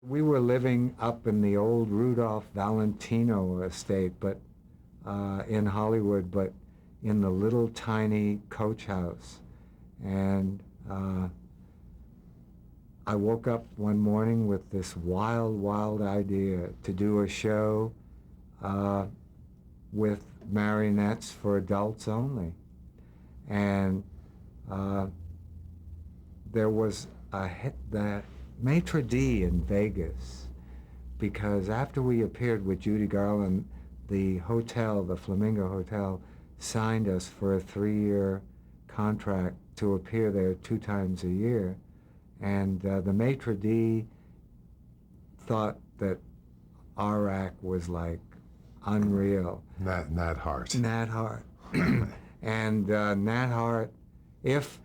We were living up in the old Rudolph Valentino estate, but in Hollywood, but in the little tiny coach house. And I woke up one morning with this wild, wild idea to do a show with marionettes for adults only. And there was the maitre d' in Vegas, because after we appeared with Judy Garland, the hotel, the Flamingo Hotel, signed us for a 3-year contract to appear there 2 times a year. And the maitre d' thought that our act was like unreal. Nat Hart. Nat Hart. And Nat Hart, if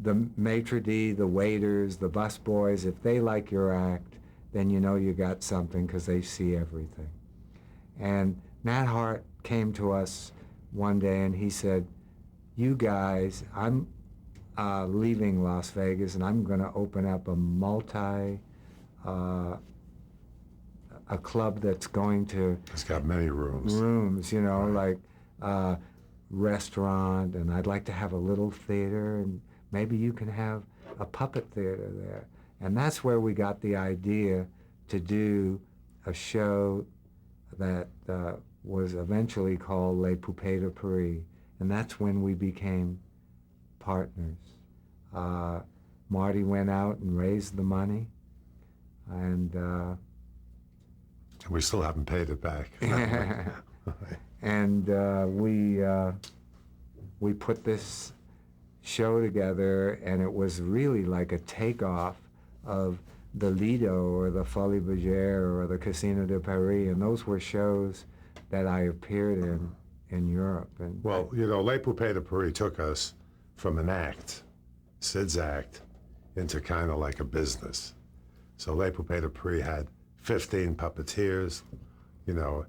the maitre d', the waiters, the busboys, if they like your act, then you know you got something, because they see everything. And Nat Hart came to us one day and he said, "You guys, I'm leaving Las Vegas and I'm going to open up a club that's going to..." It's got many rooms. Rooms, you know, Right. like restaurant, and I'd like to have a little theater, and maybe you can have a puppet theater there. And that's where we got the idea to do a show that was eventually called Les Poupées de Paris. And that's when we became partners. Marty went out and raised the money, and We still haven't paid it back. and we put this show together, and it was really like a takeoff of the Lido or the Folie Bergère or the Casino de Paris, and those were shows that I appeared in Europe. And Well, you know, Les Poupées de Paris took us from an act, Sid's act, into kind of like a business. So Les Poupées de Paris had 15 puppeteers. You know,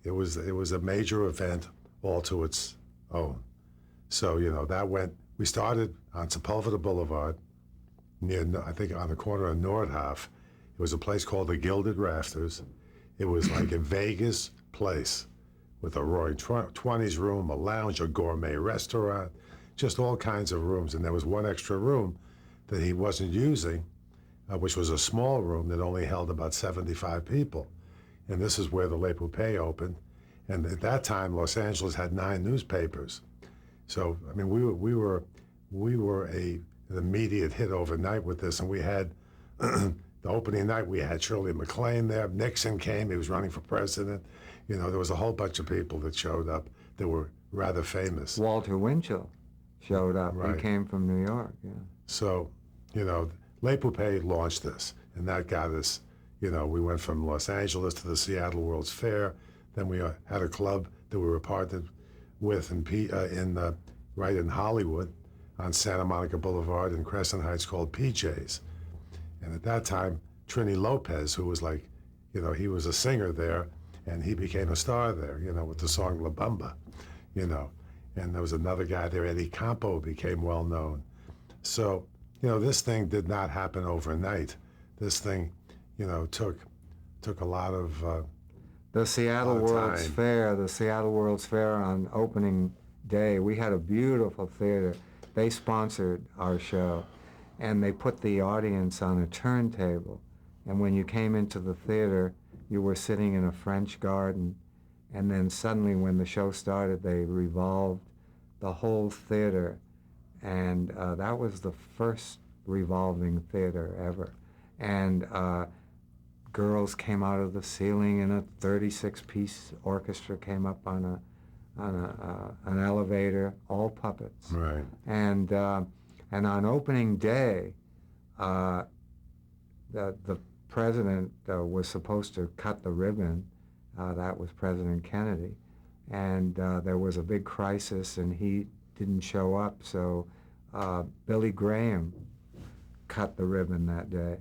it was a major event all to its own. So, you know, we started on Sepulveda Boulevard, near, I think, on the corner of Nordhoff. It was a place called the Gilded Rafters. It was like a Vegas place with a Roaring Twenties room, a lounge, a gourmet restaurant, just all kinds of rooms. And there was one extra room that he wasn't using, which was a small room that only held about 75 people. And this is where the Les Poupées opened. And at that time, Los Angeles had 9 newspapers. So, I mean, we were an immediate hit overnight with this. And we had, the opening night, we had Shirley MacLaine there. Nixon came, he was running for president. You know, there was a whole bunch of people that showed up that were rather famous. Walter Winchell showed up. Right. He came from New York, yeah. So, you know, Les Poupées launched this, and that got us, you know, we went from Los Angeles to the Seattle World's Fair. Then we had a club that we were partnered with right in Hollywood on Santa Monica Boulevard in Crescent Heights called PJ's. And at that time, Trini Lopez, who was like, you know, he was a singer there, and he became a star there, you know, with the song La Bamba, you know. And there was another guy there, Eddie Campo, became well known. So, you know, this thing did not happen overnight. This thing, you know, took a lot of The Seattle World's time. Fair, the Seattle World's Fair on opening day, we had a beautiful theater. They sponsored our show, and they put the audience on a turntable. And when you came into the theater, you were sitting in a French garden, and then suddenly when the show started, they revolved the whole theater, and that was the first revolving theater ever. And girls came out of the ceiling, and a 36-piece orchestra came up on an elevator, all puppets. Right. And on opening day, the president was supposed to cut the ribbon. That was President Kennedy. And there was a big crisis, and he didn't show up, so Billy Graham cut the ribbon that day.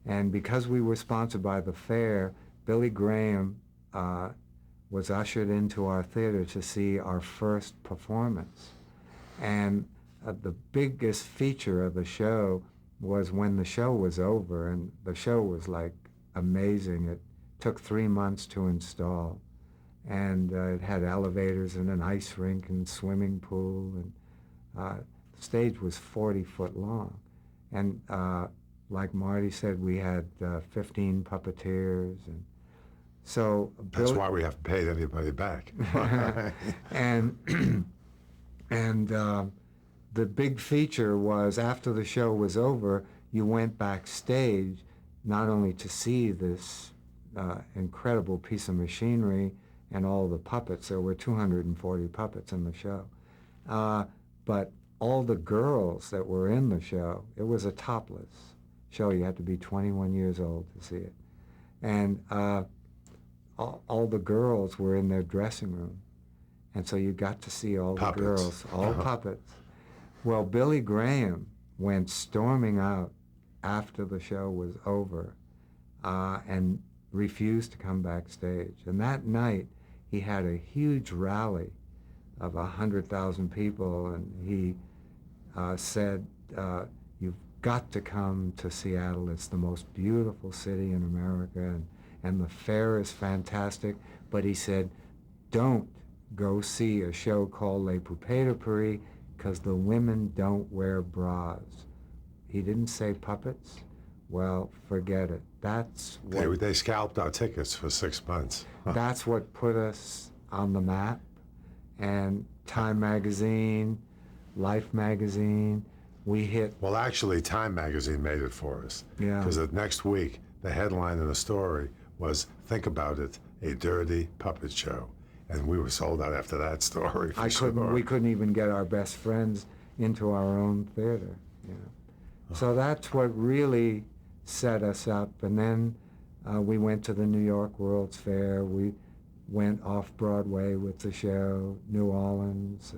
And because we were sponsored by the fair, Billy Graham was ushered into our theater to see our first performance. And the biggest feature of the show was when the show was over, and the show was like amazing. It took 3 months to install, and it had elevators and an ice rink and swimming pool, and the stage was 40 foot long. And like Marty said, we had 15 puppeteers, and so That's why we haven't paid anybody back. and and the big feature was after the show was over, you went backstage not only to see this incredible piece of machinery and all the puppets. There were 240 puppets in the show, but all the girls that were in the show, it was a topless show. You had to be 21 years old to see it. And all the girls were in their dressing room. And so you got to see all Puppets. the girls, all puppets. Well, Billy Graham went storming out after the show was over and refused to come backstage. And that night, he had a huge rally of 100,000 people, and he said, you've got to come to Seattle. It's the most beautiful city in America, and the fare is fantastic. But he said, don't go see a show called Les Poupées de Paris, because the women don't wear bras. He didn't say puppets. Well, forget it. That's what They scalped our tickets for 6 months. that's what put us on the map. And Time Magazine, Life Magazine, we hit. Well, actually, Time Magazine made it for us. Yeah. Because the next week, the headline in the story was, think about it, a dirty puppet show. And we were sold out after that story. We couldn't even get our best friends into our own theater. You know. So that's what really set us up. And then we went to the New York World's Fair. We went off Broadway with the show, New Orleans,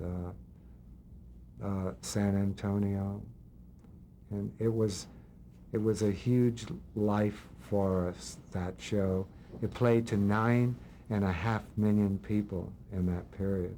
San Antonio, and it was a huge life for us, that show. It played to 9.5 million people in that period.